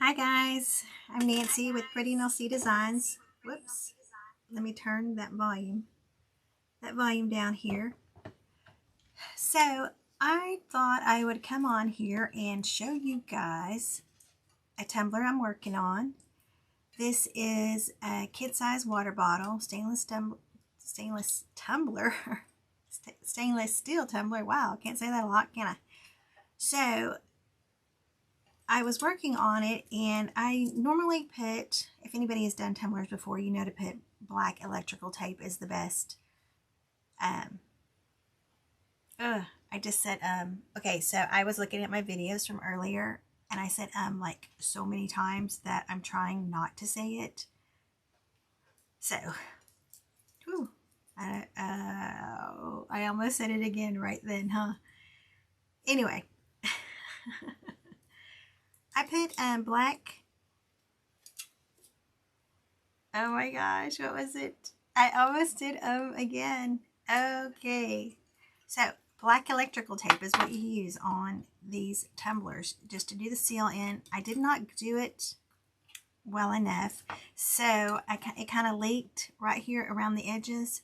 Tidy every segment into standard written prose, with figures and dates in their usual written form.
Hi guys, I'm Nancy with Pretty Nelsie Designs. Whoops, let me turn that volume down here. So I thought I would come on here and show you guys a tumbler I'm working on. This is a kid-size water bottle, stainless tumbler, stainless steel tumbler. Wow, can't say that a lot, can I? So I was working on it, and I normally put, if anybody has done tumblers before, you know to put black electrical tape is the best. Um, I just said, okay, so I was looking at my videos from earlier, and I said, like so many times that I'm trying not to say it. So, whew, I almost said it again right then, huh? Anyway, I put black. Oh my gosh, what was it? I almost did again. Okay. So black electrical tape is what you use on these tumblers just to do the seal in. I did not do it well enough, so it kind of leaked right here around the edges.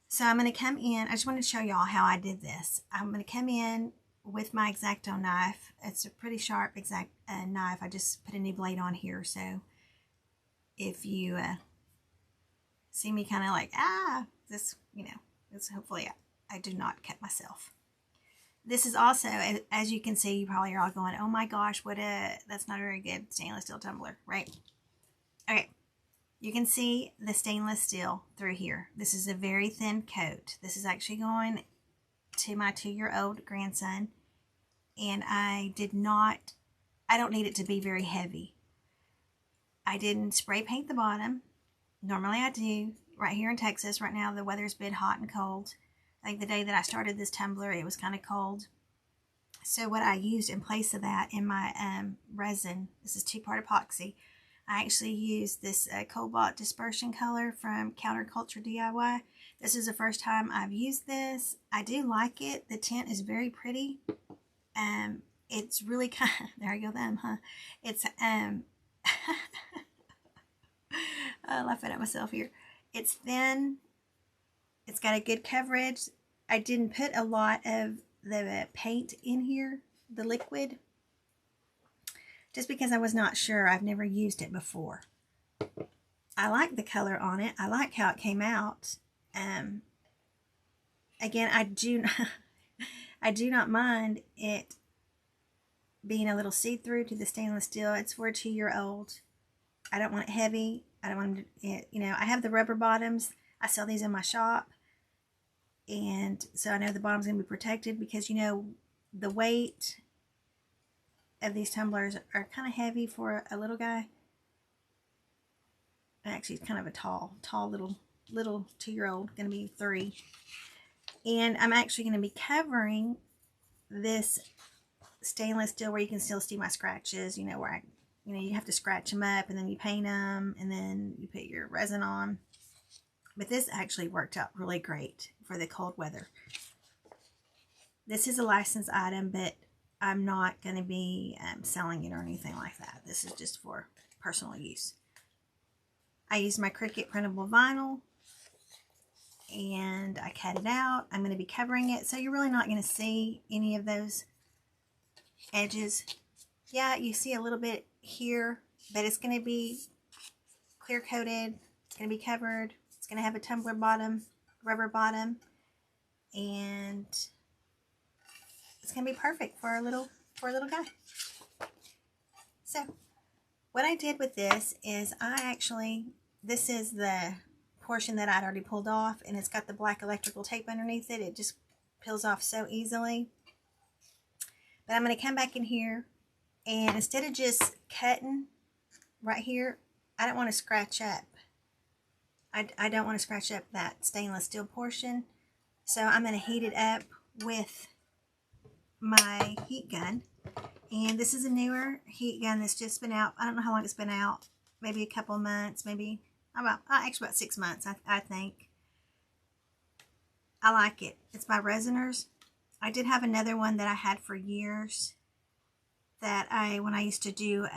So I'm going to come in. I just want to show y'all how I did this. I'm going to come in with my X-Acto knife. It's a pretty sharp knife. I just put a new blade on here, so if you see me kind of like, this, it's hopefully I do not cut myself. This is also, as you can see, you probably are all going, oh my gosh, that's not a very good stainless steel tumbler, right? Okay, you can see the stainless steel through here. This is a very thin coat. This is actually going to my 2-year-old grandson, and I don't need it to be very heavy. I didn't spray paint the bottom. Normally I do. Right here in Texas right now, the weather's been hot and cold. I think the day that I started this tumbler, it was kind of cold. So what I used in place of that in my resin, this is 2-part epoxy. I actually used this Cobalt dispersion color from Counterculture DIY. This is the first time I've used this. I do like it. The tint is very pretty. It's really kind of, there I go then, huh? It's laughing at myself here. It's thin. It's got a good coverage. I didn't put a lot of the paint in here, the liquid, just because I was not sure. I've never used it before. I like the color on it. I like how it came out. Again, I do not mind it being a little see-through to the stainless steel. It's for a 2-year-old. I don't want it heavy. I don't want it, I have the rubber bottoms. I sell these in my shop. And so I know the bottom's going to be protected because, the weight of these tumblers are kind of heavy for a little guy. Actually, it's kind of a tall little 2-year-old, going to be 3. And I'm actually going to be covering this stainless steel where you can still see my scratches, where you have to scratch them up and then you paint them and then you put your resin on. But this actually worked out really great for the cold weather. This is a licensed item, but I'm not going to be selling it or anything like that. This is just for personal use. I used my Cricut printable vinyl and I cut it out. I'm going to be covering it, so you're really not going to see any of those edges. Yeah, you see a little bit here, but it's going to be clear coated. It's going to be covered. It's going to have a tumbler bottom, rubber bottom, and it's going to be perfect for a little guy. So what I did with this is this is the portion that I'd already pulled off, and it's got the black electrical tape underneath it. It just peels off so easily. But I'm going to come back in here, and instead of just cutting right here, I don't want to scratch up. I don't want to scratch up that stainless steel portion. So I'm going to heat it up with my heat gun. And this is a newer heat gun that's just been out. I don't know how long it's been out. Maybe a couple of months, maybe actually about 6 months, I think. I like it. It's by Resiners. I did have another one that I had for years that when I used to do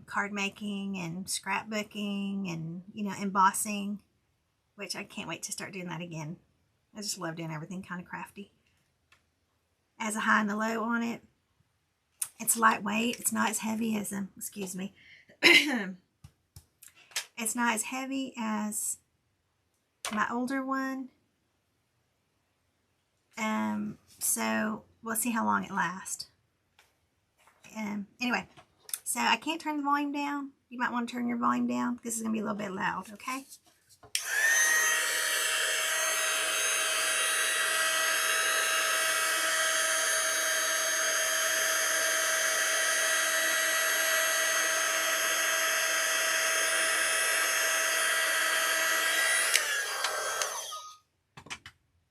card making and scrapbooking and, you know, embossing, which I can't wait to start doing that again. I just love doing everything kind of crafty. Has a high and a low on it. It's lightweight. It's not as heavy as, excuse me. It's not as heavy as my older one. So we'll see how long it lasts. Anyway, so I can't turn the volume down. You might want to turn your volume down. This is going to be a little bit loud, okay?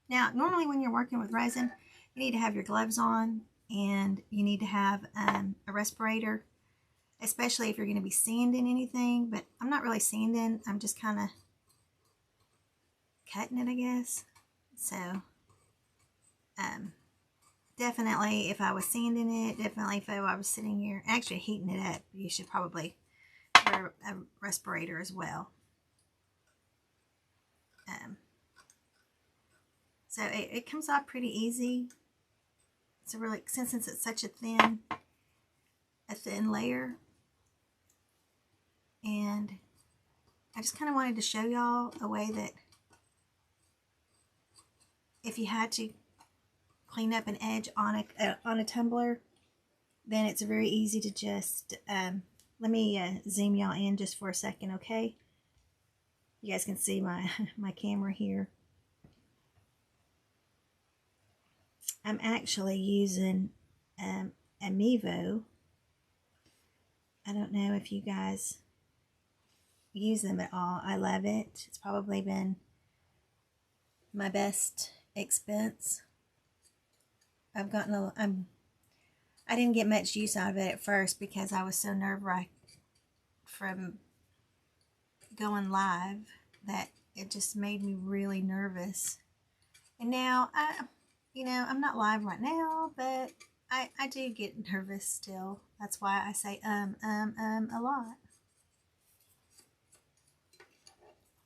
Now, normally when you're working with resin, you need to have your gloves on and you need to have a respirator, especially if you're going to be sanding anything. But I'm not really sanding. I'm just kind of cutting it, I guess. So, definitely if I was sanding it, definitely if I was sitting here actually heating it up, you should probably wear a respirator as well. So it comes off pretty easy. It's a really, since it's such a thin layer. And I just kind of wanted to show y'all a way that if you had to clean up an edge on a tumbler, then it's very easy to just, let me zoom y'all in just for a second, okay? You guys can see my camera here. I'm actually using a Mevo. I don't know if you guys use them at all. I love it. It's probably been my best expense. I've gotten I didn't get much use out of it at first because I was so nerve-wracked from going live that it just made me really nervous. And now you know, I'm not live right now, but I do get nervous still. That's why I say a lot.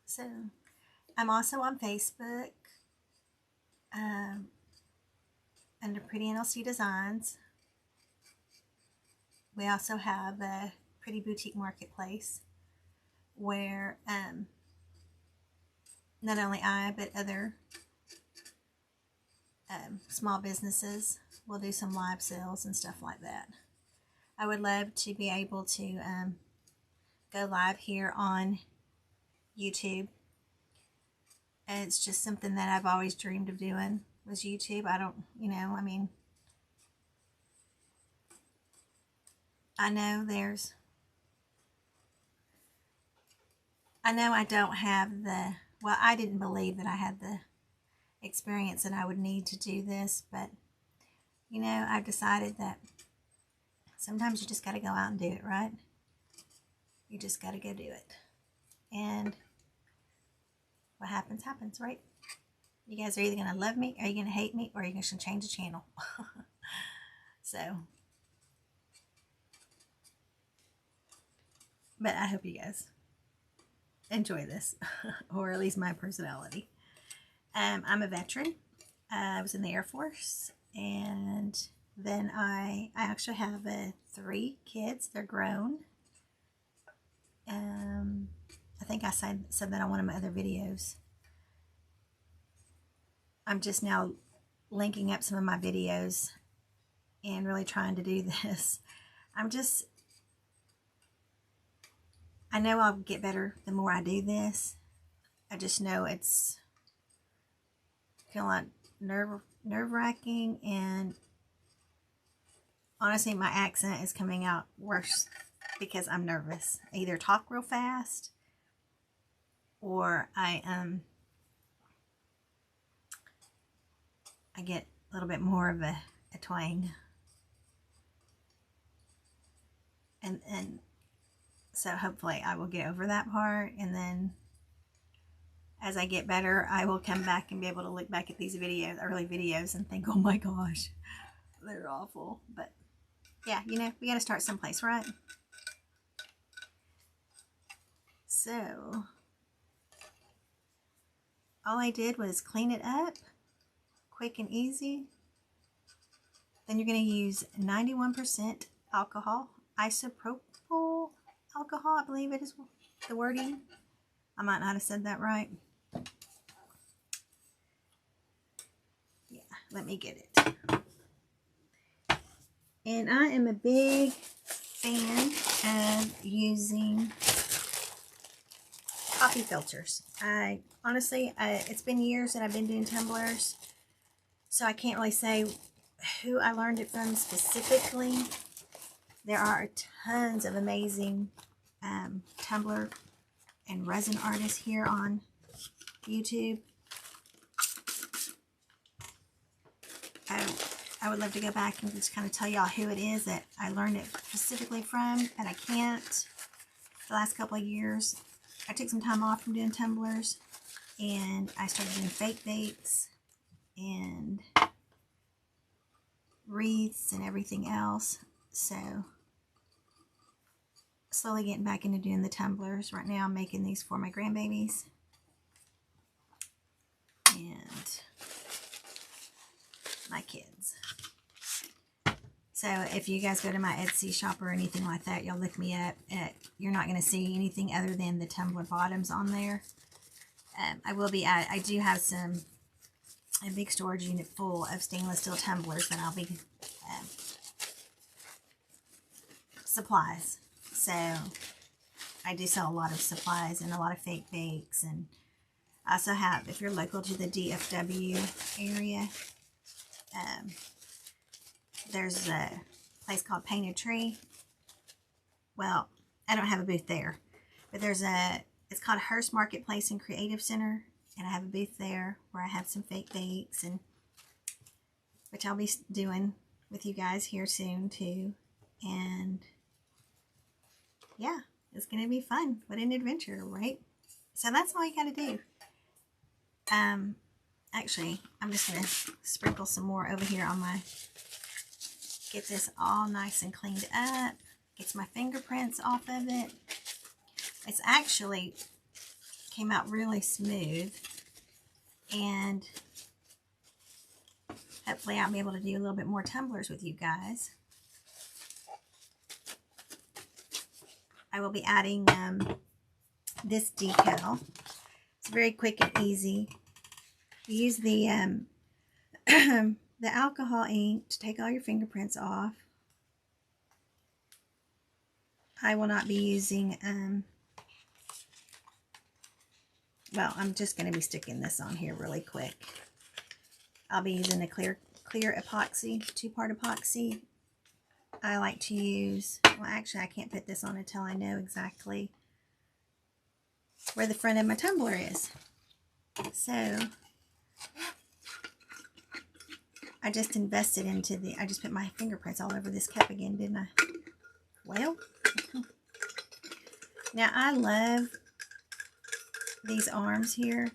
So, I'm also on Facebook under Pretty NLC Designs. We also have a Pretty Boutique Marketplace where not only I, but other small businesses will do some live sales and stuff like that. I would love to be able to go live here on YouTube. And it's just something that I've always dreamed of doing was YouTube. I don't, you know, I mean, I know I don't have the, well, I didn't believe that I had the experience that I would need to do this, but you know, I've decided that sometimes you just got to go out and do it, right? You just got to go do it. And what happens, happens, right? You guys are either going to love me, or you're going to hate me, or you're going to change the channel. So, but I hope you guys enjoy this, or at least my personality. I'm a veteran. I was in the Air Force, and then I actually have 3 kids. They're grown. I think I said that on one of my other videos. I'm just now linking up some of my videos and really trying to do this. I know I'll get better the more I do this. I just know it's feel like nerve-wracking, and honestly my accent is coming out worse because I'm nervous. I either talk real fast or I get a little bit more of a twang, and so hopefully I will get over that part, and then as I get better, I will come back and be able to look back at these videos, early videos, and think, oh my gosh, they're awful. But yeah, you know, we got to start someplace, right? So all I did was clean it up, quick and easy. Then you're going to use 91% alcohol, isopropyl alcohol, I believe it is the wording. I might not have said that right. Yeah, let me get it. And I am a big fan of using coffee filters. I honestly, it's been years that I've been doing tumblers, so I can't really say who I learned it from specifically. There are tons of amazing tumbler and resin artists here on YouTube. I would love to go back and just kind of tell y'all who it is that I learned it specifically from, but I can't. The last couple of years, I took some time off from doing tumblers, and I started doing fake bakes and wreaths and everything else. So slowly getting back into doing the tumblers. Right now I'm making these for my grandbabies. And my kids. So if you guys go to my Etsy shop or anything like that, you'll look me up. You're not going to see anything other than the tumbler bottoms on there. I do have a big storage unit full of stainless steel tumblers that I'll be supplies. So I do sell a lot of supplies and a lot of fake bakes, and I also have, if you're local to the DFW area, there's a place called Painted Tree. Well, I don't have a booth there, but it's called Hearst Marketplace and Creative Center, and I have a booth there where I have some fake bakes, and which I'll be doing with you guys here soon too. And yeah, it's gonna be fun. What an adventure, right? So that's all you gotta do. Actually, I'm just gonna sprinkle some more over here on my, get this all nice and cleaned up, gets my fingerprints off of it. It's actually came out really smooth, and hopefully I'll be able to do a little bit more tumblers with you guys. I will be adding this decal. It's very quick and easy. You use the the alcohol ink to take all your fingerprints off. I will not be using well, I'm just going to be sticking this on here really quick. I'll be using a clear epoxy, 2-part epoxy. I like to use, well actually I can't put this on until I know exactly where the front of my tumbler is. So I just invested into I just put my fingerprints all over this cup again, didn't I? Well, now I love these arms here.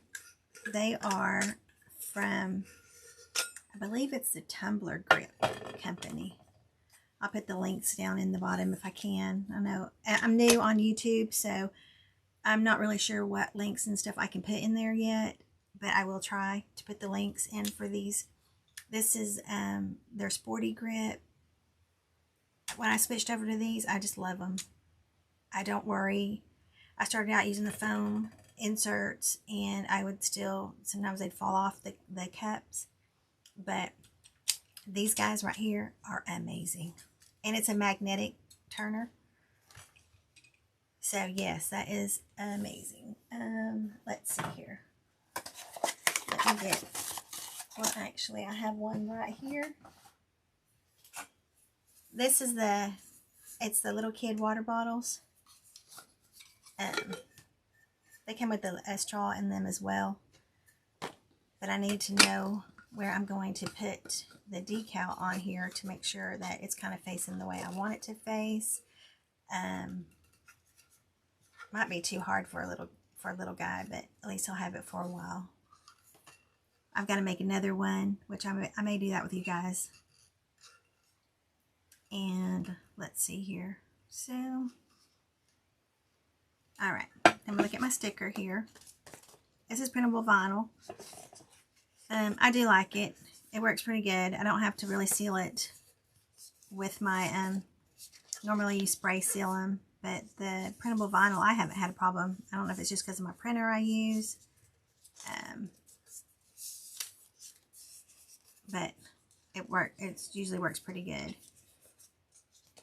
They are from, I believe it's the Tumbler Grip Company. I'll put the links down in the bottom if I can. I know I'm new on YouTube, so I'm not really sure what links and stuff I can put in there yet, but I will try to put the links in for these. This is their Sporty Grip. When I switched over to these, I just love them. I don't worry. I started out using the foam inserts, and I would still, sometimes they'd fall off the cups, but these guys right here are amazing. And it's a magnetic turner. So yes, that is amazing. Let's see here. Let me get, well actually I have one right here. This is it's the little kid water bottles. They come with a straw in them as well. But I need to know where I'm going to put the decal on here to make sure that it's kind of facing the way I want it to face. Might be too hard for a little guy, but at least I'll have it for a while. I've got to make another one, which I may do that with you guys. And And let's see here. So, all right, I'm gonna look at my sticker here. This is printable vinyl. I do like it. It works pretty good. I don't have to really seal it with my, normally you spray seal them, but the printable vinyl, I haven't had a problem. I don't know if it's just because of my printer I use. But it usually works pretty good.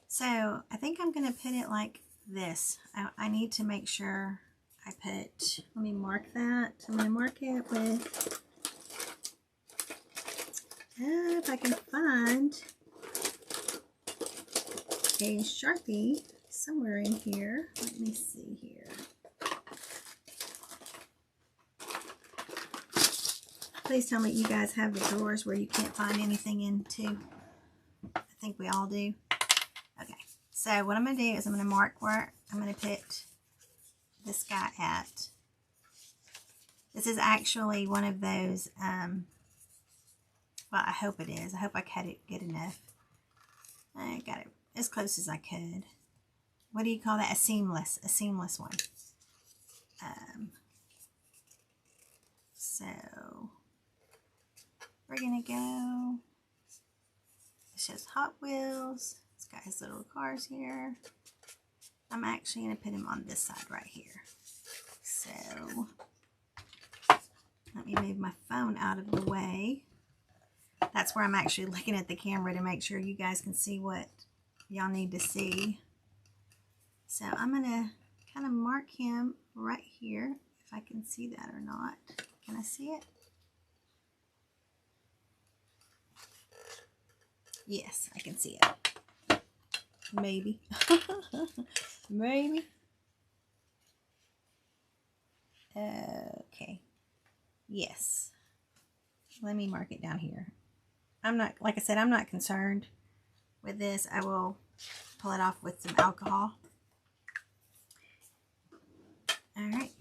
So I think I'm going to put it like this. I need to make sure I put, let me mark that. I'm going to mark it with, if I can find a Sharpie somewhere in here. Let me see here. Please tell me you guys have the drawers where you can't find anything into. I think we all do. Okay, so what I'm going to do is I'm going to mark where I'm going to put this guy at. This is actually one of those, well, I hope it is. I hope I cut it good enough. I got it as close as I could. What do you call that? A seamless one. So we're gonna go. It shows Hot Wheels. It's got his little cars here. I'm actually gonna put him on this side right here. So let me move my phone out of the way. That's where I'm actually looking at the camera to make sure you guys can see what y'all need to see. So I'm going to kind of mark him right here, if I can see that or not. Can I see it? Yes, I can see it. Maybe. Maybe. Okay. Yes. Let me mark it down here. I'm not, like I said, I'm not concerned with this. I will pull it off with some alcohol. All right.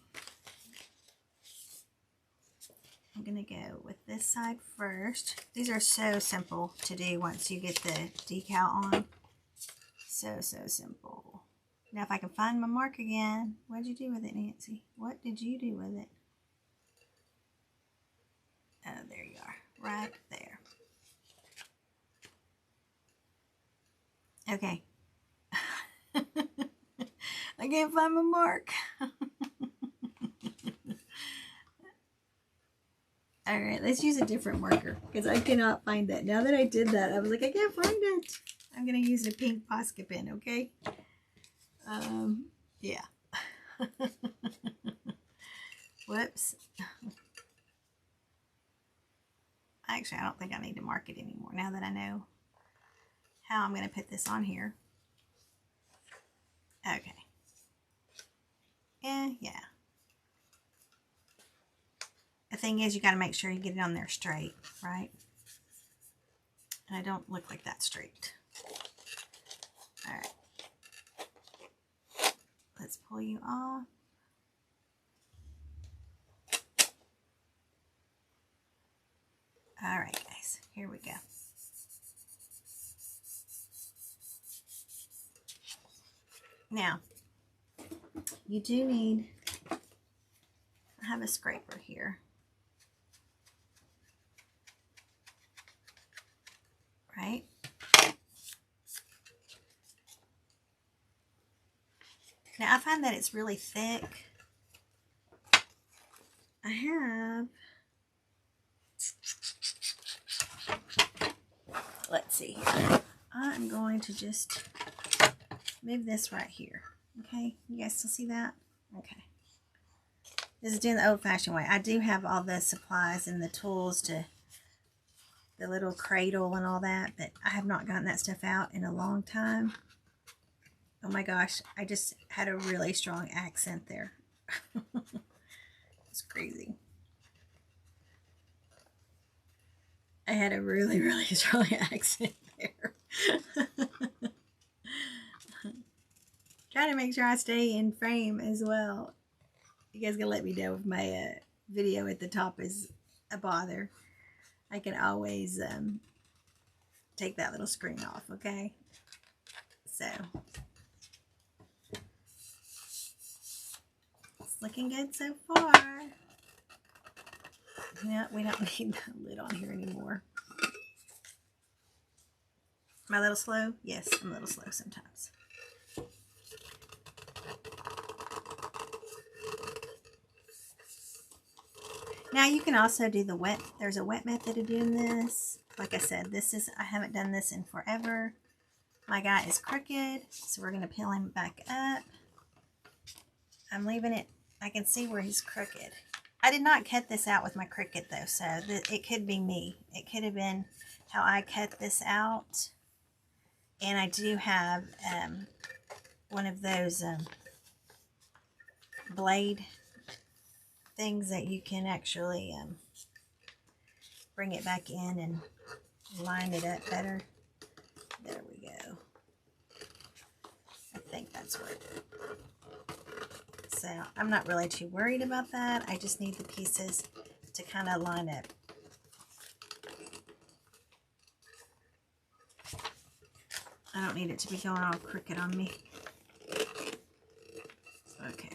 I'm going to go with this side first. These are so simple to do once you get the decal on. So simple. Now if I can find my mark again. What did you do with it, Nancy? What did you do with it? Oh, there you are. Right there. Okay. I can't find my mark. Alright, let's use a different marker because I cannot find that. Now that I did that, I was like, I can't find it. I'm going to use a pink Posca pen, okay? Yeah. Whoops. Actually, I don't think I need to mark it anymore now that I know how I'm going to put this on here. Okay. Yeah. The thing is, you got to make sure you get it on there straight, right? And I don't look like that straight. All right. Let's pull you off. All right, guys, here we go. Now, you do need, I have a scraper here. Right? Now, I find that it's really thick. I have, let's see here. I'm going to just move this right here. Okay, you guys still see that? Okay. This is doing the old-fashioned way. I do have all the supplies and the tools to, the little cradle and all that, but I have not gotten that stuff out in a long time. Oh my gosh, I just had a really strong accent there. It's crazy. I had a really, really strong accent there. Trying to make sure I stay in frame as well. You guys gonna let me know if my video at the top is a bother. I can always take that little screen off, okay? So it's looking good so far. Yeah, we don't need the lid on here anymore. Am I a little slow? Yes, I'm a little slow sometimes. Now you can also do the wet. There's a wet method of doing this. Like I said, I haven't done this in forever. My guy is crooked, so we're going to peel him back up. I'm leaving it. I can see where he's crooked. I did not cut this out with my Cricut though, so it could be me. It could have been how I cut this out. And I do have one of those blade things that you can actually bring it back in and line it up better. There we go. I think that's what. So I'm not really too worried about that. I just need the pieces to kind of line up. I don't need it to be going all crooked on me. Okay.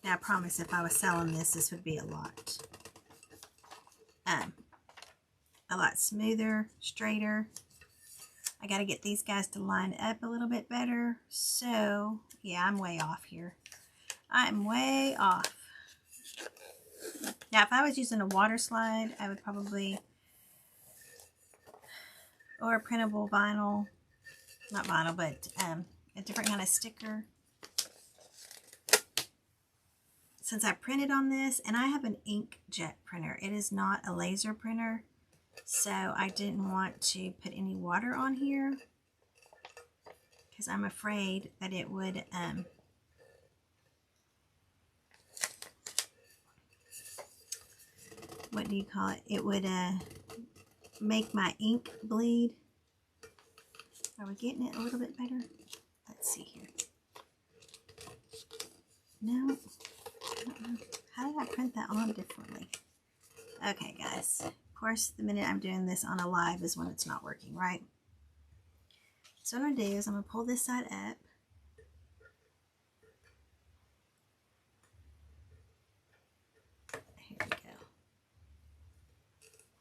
Now I promise if I was selling this, this would be a lot smoother, straighter. I got to get these guys to line up a little bit better. So yeah, I'm way off here. I'm way off. Now if I was using a water slide, I would probably, or a printable vinyl, not vinyl, but a different kind of sticker. Since I printed on this, and I have an inkjet printer, it is not a laser printer, so I didn't want to put any water on here because I'm afraid that it would what do you call it? It would make my ink bleed. Are we getting it a little bit better? Let's see here. No. How did I print that on differently? Okay, guys. Of course, the minute I'm doing this on a live is when it's not working, right? So what I'm going to do is I'm going to pull this side up. Here we go.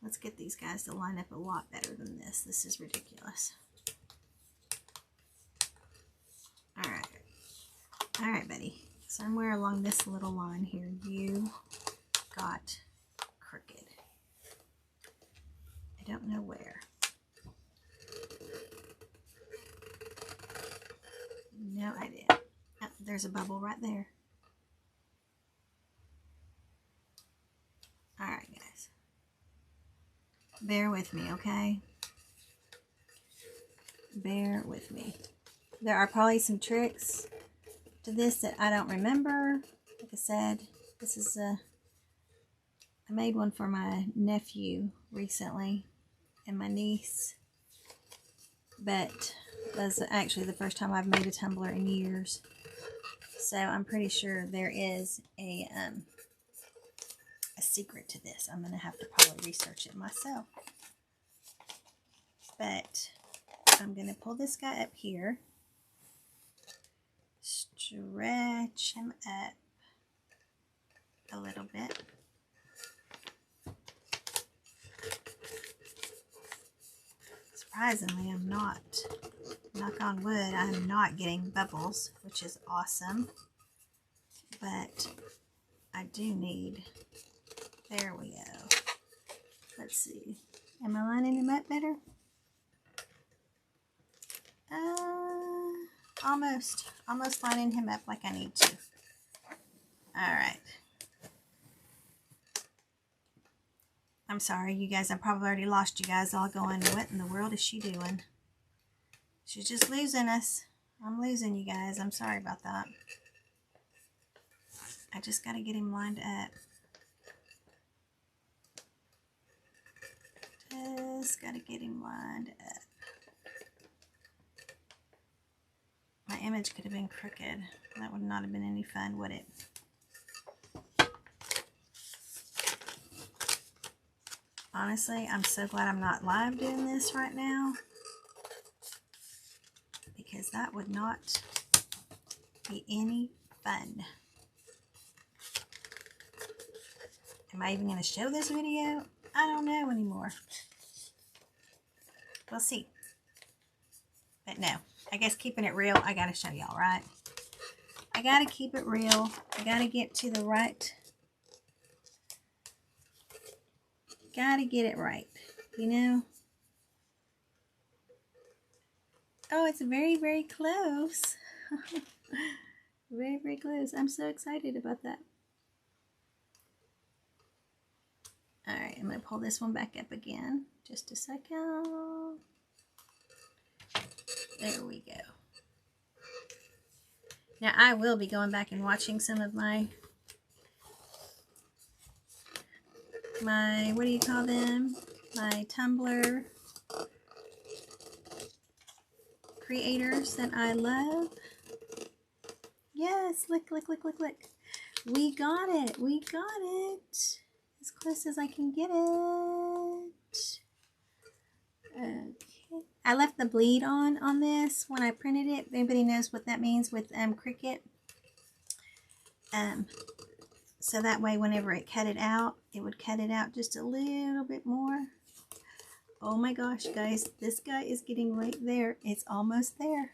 Let's get these guys to line up a lot better than this. This is ridiculous. All right. All right, buddy. Somewhere along this little line here, you got crooked. I don't know where. No idea. Oh, there's a bubble right there. All right, guys. Bear with me, okay? Bear with me. There are probably some tricks to this that I don't remember. Like I said, this is I made one for my nephew recently and my niece, but that's actually the first time I've made a tumbler in years. So I'm pretty sure there is a secret to this. I'm gonna have to probably research it myself. But I'm gonna pull this guy up here. Stretch him up a little bit. Surprisingly, I'm not, knock on wood, I'm not getting bubbles, which is awesome. But I do need, there we go. Let's see. Am I lining him up better? Almost lining him up like I need to. All right. I'm sorry, you guys. I probably already lost you guys all going, what in the world is she doing? She's just losing us. I'm losing you guys. I'm sorry about that. I just got to get him lined up. Just got to get him lined up. My image could have been crooked. That would not have been any fun, would it? Honestly, I'm so glad I'm not live doing this right now, because that would not be any fun. Am I even going to show this video? I don't know anymore. We'll see. But no, I guess keeping it real, I got to show y'all, right? I got to keep it real. I got to get to the right. Got to get it right, you know? Oh, it's very, very close. Very, very close. I'm so excited about that. Alright, I'm going to pull this one back up again. Just a second. There we go. Now, I will be going back and watching some of my, what do you call them? My Tumblr creators that I love. Yes, look, look, look, look, look. We got it. We got it. As close as I can get it. Okay. I left the bleed on this when I printed it. If anybody knows what that means with Cricut. So that way whenever it cut it out, it would cut it out just a little bit more. Oh my gosh, guys. This guy is getting right there. It's almost there.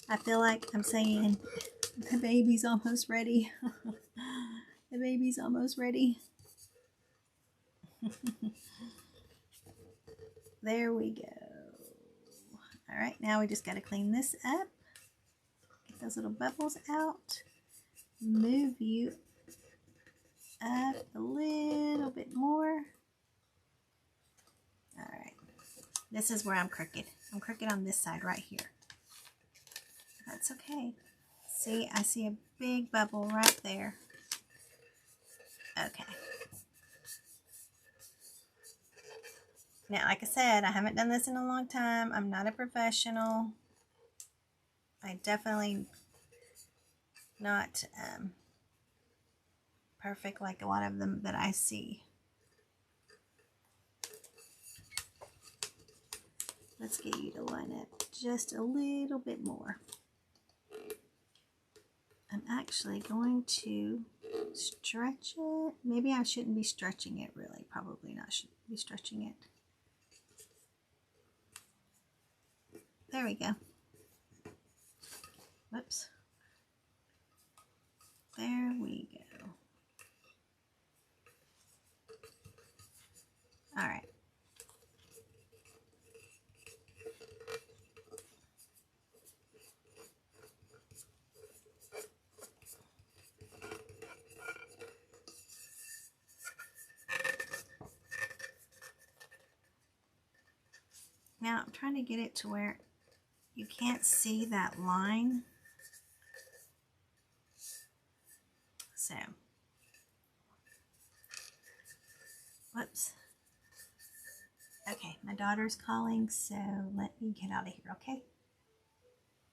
I feel like I'm saying the baby's almost ready. The baby's almost ready. There we go. All right, now we just got to clean this up. Get those little bubbles out. Move you up a little bit more. All right. This is where I'm crooked. I'm crooked on this side right here. That's okay. See, I see a big bubble right there. Okay. Now, like I said, I haven't done this in a long time. I'm not a professional. I definitely not perfect like a lot of them that I see. Let's get you to line up just a little bit more. I'm actually going to stretch it. Maybe I shouldn't be stretching it really. Probably not should be stretching it. There we go. Whoops. There we go. All right. Now I'm trying to get it to where you can't see that line. So, whoops. Okay, my daughter's calling, so let me get out of here, okay?